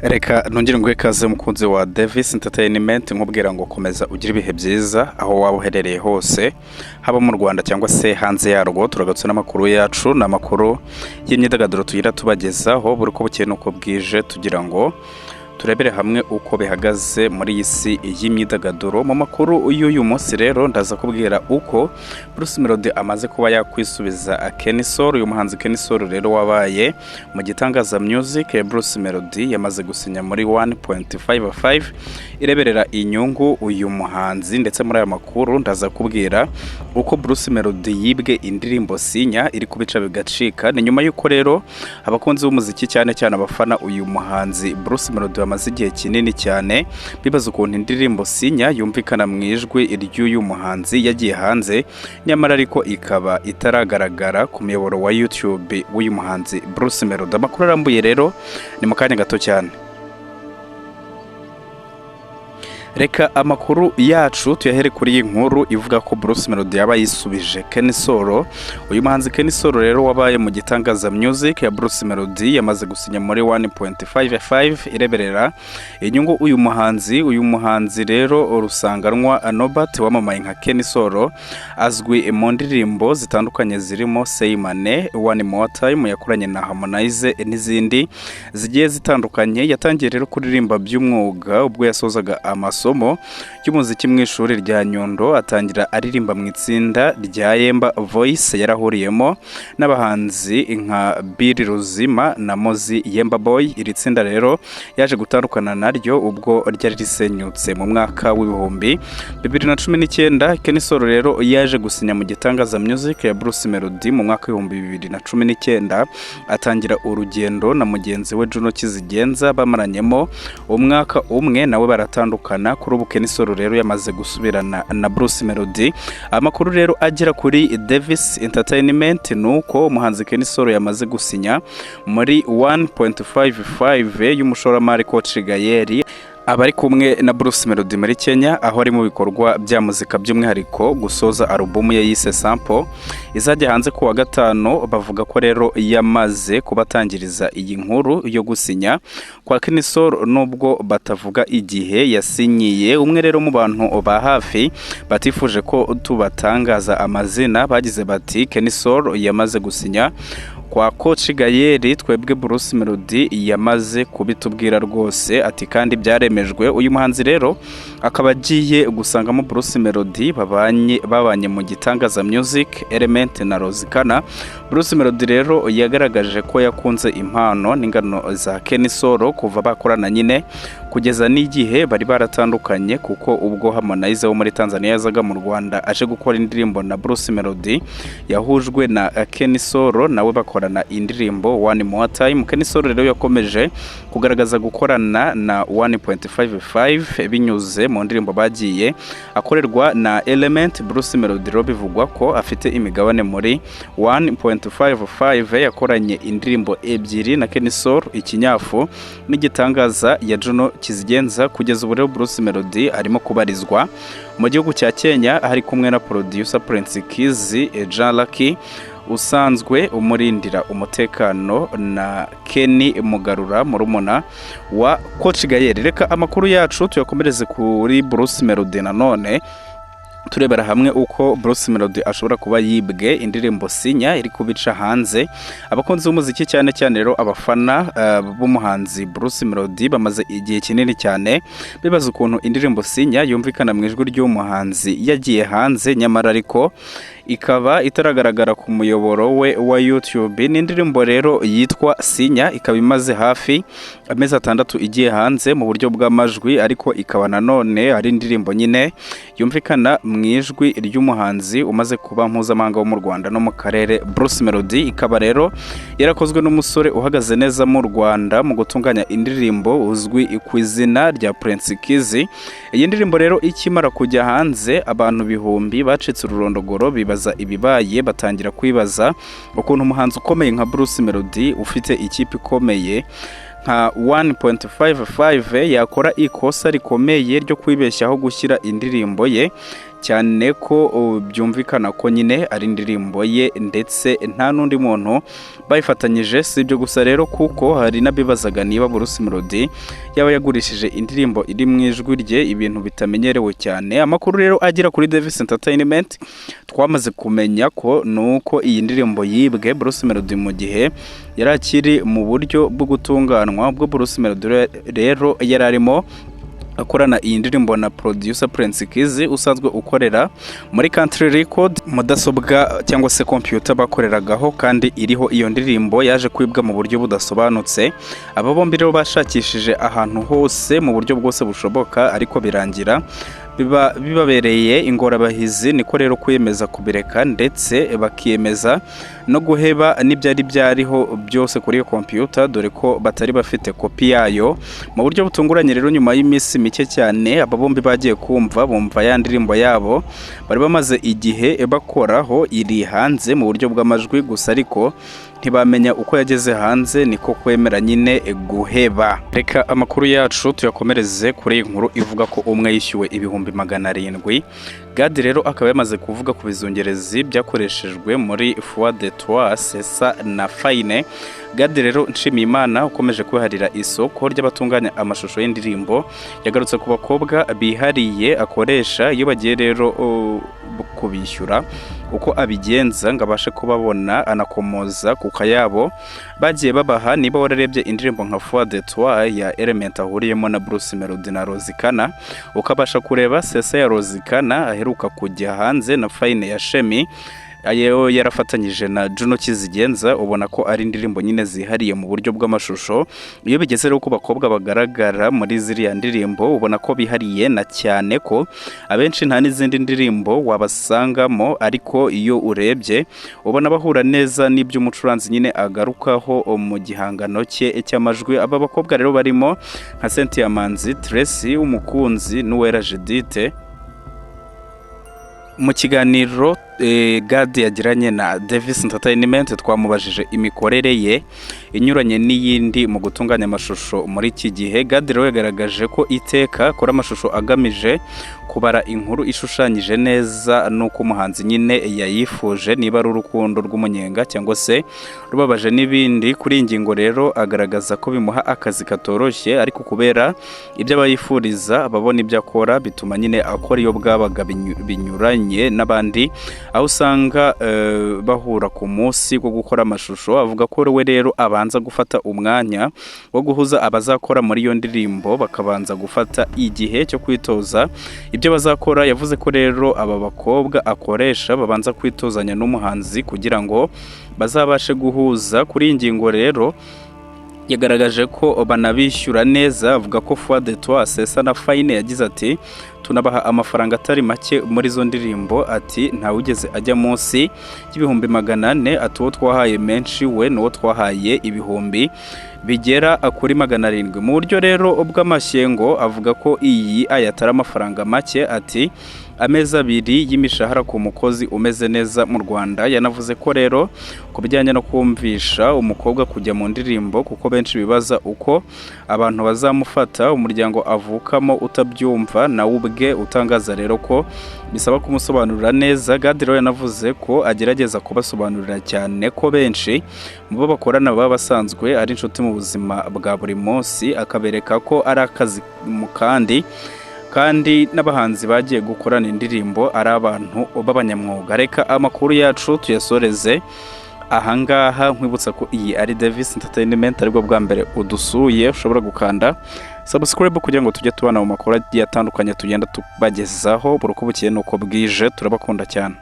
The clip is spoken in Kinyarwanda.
Reka nongere nguhe ikaze mukunzi wa Davis Entertainment nkubwira ngo komeza ugire ibihe byiza aho waba uherereye hose haba mu Rwanda cyangwa se hanze yarwo. Turagatse n'amakuru yacu n'amakuru y'imyidagaduro tugira tubagezaho buri ko bukeye nuko bwije, tugira ngo turebere hamwe uko bihagaze muri iyi si y'imyidagaduro. Mu makuru y'uyu munsi rero ndaza kubwira uko Bruce Melody amaze kuba yakwisubiza Kenny Soul. Uyu muhanzi Kenny Soul rero wabaye mu gitangaza music, Bruce Melody yamaze gusinya muri 1.55 ireberera inyungu uyu muhanzi. Ndetse muri aya makuru ndaza kubwira uko Bruce Melody yibwe indirimbo Sinya iri kubica bigacika. Ni nyuma y'uko rero abakunzi b'umuziki cyane cyane abafana uyu muhanzi Bruce Melody amaze igihe kinini cyane bibaza ukuntu indirimbo Sinya yumvikana mu ijwi ry'uyu muhanzi yagiye hanze, nyamara ariko ikaba itaragaragara ku muyoboro wa YouTube w'uyu muhanzi Bruce Melody. Amakuru arambuye rero ni mu kanya gato cyane. Reka amakuru yacu tuyahere kuri iyi nkuru ivuga ko Bruce Melody yaba yisubije Kenny Soul. Uyu muhanzi Kenny Soul rero wabaye mu gitangaza music ya Bruce Melody yamaze gusinya muri 1.55 ireberera inyungu uyu muhanzi rero urusanganwa Nobat wamamaye nka Kenny Soul, azwi mu ndirimbo zitandukanye zirimo Say My Name, One More Time yakoranye na Harmonize n'izindi zigiye zitandukanye. Yatangiye rero kuririmba by'umwuga ubwo yasozaga amasomo y'umuziki mu ishuri rya Nyundo, atangira aririmba mu itsinda rya Yemba Voice yarahuriyemo n'abahanzi nka Bill Ruzima na Mozi Yemba Boy. Iri tsinda rero yaje gutandukana naryo ubwo ryari risenyutse mu mwaka w'ibihumbi 2019. Kenny Soul rero yaje gusinya mu gitangaza music ya Bruce Melody mu mwaka w'ibihumbi 2019, atangira urugendo na mugenzi we Juno Kizigenza bamaranyemo umwaka umwe, nawe baratandukana. Kuri ubu Kenny Soul rero yamaze gusubirana na Bruce Melody. Amakuru rero agera kuri Davis Entertainment nuko umuhanzi Kenny Soul yamaze gusinya muri 1.55 y'umushoramari Coach Gael abari kumwe na Bruce Melody muri Kenya, aho ari mu bikorwa bya muzika by'umwihariko gusoza album ye yise Sample izajya hanze ku wa gatano. Bavuga ko rero yamaze kubatangiriza iyi nkuru yo gusinya kwa Kenny Soul nubwo batavuga igihe yasinyiye. Umwe rero mu bantu ba hafi batifuje ko tubatangaza amazina bagize bati Kenny Soul yamaze gusinya kwa Coach Gael, twebwe Bruce Melody yamaze kubitubwira rwose ati kandi byaremejwe. Uyu muhanzi rero akaba agiye gusangamo Bruce Melody babanye mu gitangaza music Element na Rozikana. Bruce Melody rero yagaragaje ko yakunze impano n'ingano za Kenny Soul kuva bakorana nyine kugeza n'igihe bari baratandukanye, kuko ubwo Harmonize wo muri Tanzania yazaga mu Rwanda aje gukora indirimbo na Bruce Melody yahujwe na Kenny Soul, nawe bakorana indirimbo One More Time. Kenny Soul rero yakomeje kugaragaza gukorana na 1.55 binyuze mu ndirimbo bagiye akorerwa na Element. Bruce Melody rero bivugwa ko afite imigabane muri 1.55 yakoranye indirimbo ebyiri na Kenny Soul, Ikinyafu n'igitangaza ya Juno Kizigenza. Kugeza ubu rero Bruce Melody arimo kubarizwa mu gihugu cya Kenya, ari kumwe na producer Prince Kizi Jean Lucky usanzwe umurindira umutekano na Kenny Mugarura murumuna wa Coach Gael. Reka amakuru yacu tuyakomereze kuri Bruce Melody nanone turebera hamwe uko Bruce Melody ashobora kuba yibwe indirimbo Sinya iri kubica hanze. Abakunzi b'umuziki cyane cyane rero abafana b'umuhanzi Bruce Melody bamaze igihe kinini cyane bibaza ukuntu indirimbo Sinya yumvikana mu ijwi ry'umuhanzi yagiye hanze, nyamara ariko ikaba itaragaragara ku muyoboro we wa YouTube. Ni indirimbo rero yitwa Sinya, ikaba imaze hafi amezi 6 igiye hanze mu buryo bw'amajwi, ariko ikaba nanone ari indirimbo nyine yumvikana mu ijwi ry'umuhanzi umaze kuba mpuzamahanga wo mu Rwanda no mu karere Bruce Melody. Ikaba rero yarakozwe n'umusore uhagaze neza mu Rwanda mu gutunganya indirimbo uzwi ku izina rya Prince Kizi. Iyi ndirimbo rero ikimara kujya hanze abantu bihumbi bacitse ururondogoro bibaza ibibaye, batangira kwibaza ukuntu umuhanzi ukomeye nka Bruce Melody ufite ikipe ikomeye nka 1.55 yakora ikosa rikomeye ryo kwibeshyaho gushyira indirimbo ye cyane ko byumvikana ko nyine ari indirimbo ye ndetse nta n'undi muntu bayifatanyije. Si ibyo gusa rero kuko hari n'abibazaga niba Bruce Melody yaba yagurishije indirimbo iri mu ijwi rye, ibintu bitamenyerewe cyane. Amakuru rero agira kuri Davis Entertainment twamaze kumenya ko nuko iyi ndirimbo yibwe Bruce Melody mu gihe yari akiri mu buryo bwo gutunganwa, ubwo Bruce Melody rero yari arimo akorana iyi ndirimbo na producer Prince Kizi usanzwe ukorera muri Country Record. Mudasobwa cyangwa se computer bakoreragaho kandi iriho iyo ndirimbo yaje kwibwa mu buryo budasobanutse. Aba bombi rero bashakishije ahantu hose mu buryo bwose bushoboka, ariko birangira bibabereye ingorabahizi. Niko rero kwiyemeza kubireka ndetse bakiyemeza no guheba n'ibyari byariho byose kuri iyo computer, dore ko batari bafite kopi yayo. Mu buryo butunguranye rero nyuma y'iminsi mike cyane aba bombi bagiye bumva ya ndirimbo yabo bari bamaze igihe bakoraho iri hanze mu buryo bw'amajwi gusa, ariko ntibamenya uko yageze hanze. Niko kwemera nyine guheba. Reka amakuru yacu tuyakomereze kuri iyi nkuru ivuga ko umwe yishyuwe ibihumbi 700. Gadi rero akaba yamaze kuvuga ku bizungerezi byakoreshejwe muri Foi de Toi Sesa na Fine. Gadi rero Nshimiyimana ukomeje kwiharira isoko ry'abatunganya amashusho y'indirimbo yagarutse ku bakobwa bihariye akoresha iyo bagiye rero kubishyura, uko abigenza ngo abashe kubabona, anakomoza ku kayabo bagiye babaha. Niba wararebye indirimbo nka Foi de Toi ya Element ahuriyemo na Bruce Melody na Rozikana, ukabasha kureba Sesa ya Rozikana aheruka kujya hanze na Fine ya Shemi ayo yarafatanyije na Juno Kizigenza, ubona ko ari indirimbo nyine zihariye mu buryo bw'amashusho. Iyo bigeze rero ku bakobwa bagaragara muri ziriya ndirimbo ubona ko bihariye na cyane ko abenshi nta n'izindi ndirimbo wabasangamo, ariko iyo urebye ubona bahura neza n'iby'umucuranzi nyine agarukaho mu gihangano cye cy'amajwi. Aba bakobwa rero barimo nka Cynthia Manzi, Tracy Umukunzi n'Uwera Judith. Mu kiganiro Gadi yagiranye na Davis Entertainment twamubajije imikorere ye inyuranye n'iyindi mu gutunganya amashusho muri iki gihe. Gadi rero yagaragaje ko iteka akora amashusho agamije kubara inkuru ishushanyije neza nuko umuhanzi nyine yayifuje, niba ari urukundo rw'umunyenga cyangwa se rubabaje n'ibindi. Kuri iyi ngingo rero agaragaza ko bimuha akazi katoroshye, ariko kubera ibyo abayifuriza babona ibyo akora bituma nyine akora iyo bwabaga binyuranye n'abandi, aho usanga bahura ku munsi wo gukora amashusho. Avuga ko we rero abanza gufata umwanya wo guhuza abazakora muri iyo ndirimbo, bakabanza gufata igihe cyo kwitoza ibyo bazakora. Yavuze ko rero aba bakobwa akoresha babanza kwitozanya n'umuhanzi kugira ngo bazabashe guhuza. Kuri iyi ngingo rero yagaragaje ko banabishyura neza. Avuga ko Foi de Toi Sesa na Fine yagize ati tunabaha amafaranga atari make muri zo ndirimbo, ati ntawugeze ajya munsi y'ibihumbi 400, ati uwo twahaye menshi we n'uwo twahaye ibihumbi bigera kuri 700. Mu buryo rero bw'amashyengo avuga ko iyi ayatara amafaranga make, ati amezi 2 y'imishahara ku mukozi umeze neza mu Rwanda. Yanavuze ko rero ku bijyanye no kumvisha umukobwa kujya mu ndirimbo, kuko benshi bibaza uko abantu bazamufata umuryango avukamo utabyumva, na ubwe utangaza rero ko bisaba kumusobanurira neza. Gadi rero yanavuze ko agerageza kubasobanurira cyane ko benshi mu bo bakorana baba basanzwe ari inshuti mu buzima bwa buri munsi, akabereka ko ari akazi mu kandi n'abahanzi bagiye gukorana indirimbo ari abantu b'abanyamwuga. Reka amakuru yacu tuyasoreze ahangaha, nkwibutsa ko iyi ari Davis Entertainment, aribwo bwa mbere udusuye ushobora gukanda subscribe kugira ngo tujye tubana mu makuru atandukanye tugenda tubagezaho buri uko bukeye nuko bwije. Turabakunda cyane.